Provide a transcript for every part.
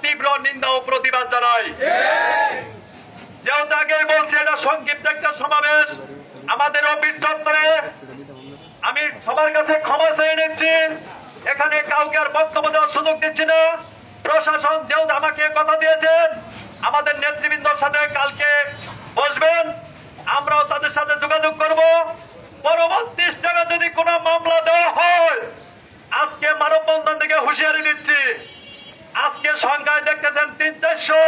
তীব্র নিন্দা ও প্রতিবাদ জানাই। যেহেতু আগে বলছি এটা সংক্ষিপ্ত একটা সমাবেশ, আমাদের অফিস চত্বরে আমি সবার কাছে ক্ষমা চেয়ে নিচ্ছি, এখানে কাউকে আর বক্তব্য দেওয়ার সুযোগ দিচ্ছি না। প্রশাসন যেহেতু আমাকে কথা দিয়েছেন আমাদের নেতৃবৃন্দর সাথে কালকে বসবেন, আমরাও তাদের সাথে যোগাযোগ করব। পরবর্তী স্টেপে যদি কোনো মামলা দেওয়া হয়, আজকে মানববন্ধন থেকে হুঁশিয়ারি দিচ্ছি, আজকে সংখ্যায় দেখতেছেন 300-400,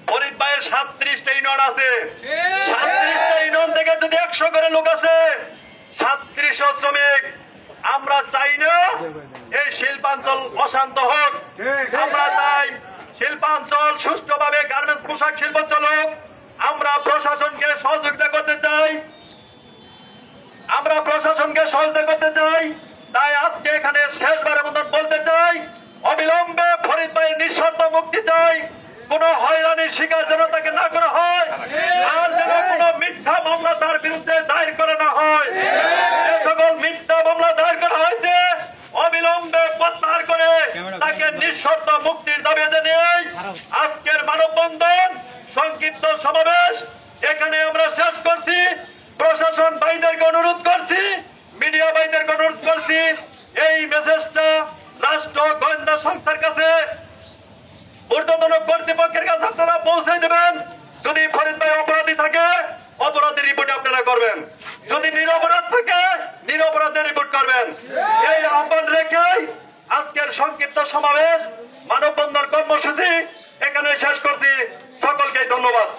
ফরিদ ভাইয়ের 37টা ইউনিয়ন আছে, 37টা ইউনিয়ন থেকে যদি 100 করে লোক আসে, 3700 শ্রমিক। আমরা চাই না এই শিল্পাঞ্চল অশান্ত হোক, আমরা চাই শিল্পাঞ্চল সুষ্ঠুভাবে গার্মেন্টস পোশাক শিল্প চলুক। আমরা প্রশাসনকে সহযোগিতা করতে চাই, তাই আজকে এখানে শেষবারের মতো বলতে চাই, অবিলম্বে ফরিদ ভাইয়ের নিঃশর্ত মুক্তি চাই, কোন হয়রানির শিকার যেন তাকে না করা হয়, আর যেন কোন মিথ্যা মামলা তার বিরুদ্ধে দায়ের করা না হয়। যে সকল মিথ্যা মামলা দায়ের করা হয়েছে অবিলম্বে প্রত্যাহার করে তাকে নিঃশর্ত মুক্তির দাবি জানিয়ে আজকের মানববন্ধন সংক্ষিপ্ত সমাবেশ এখানে আমরা শেষ করছি। প্রশাসন ভাইদেরকে অনুরোধ করছি, মিডিয়া ভাইদেরকে অনুরোধ করছি, এই মেসেজটা রাষ্ট্র গোয়েন্দা সংস্থার কাছে, ঊর্ধ্বতন কর্তৃপক্ষের কাছে আপনারা পৌঁছে দেবেন। যদি ফরিদ ভাই অপরাধী থাকে অপরাধের রিপোর্ট আপনারা করবেন, যদি নিরপরাধ থাকে নিরপরাধের রিপোর্ট করবেন। এই আহ্বান রেখে আজকের সংক্ষিপ্ত সমাবেশ মানববন্ধন কর্মসূচি এখানে শেষ করছি। সকলকে ধন্যবাদ।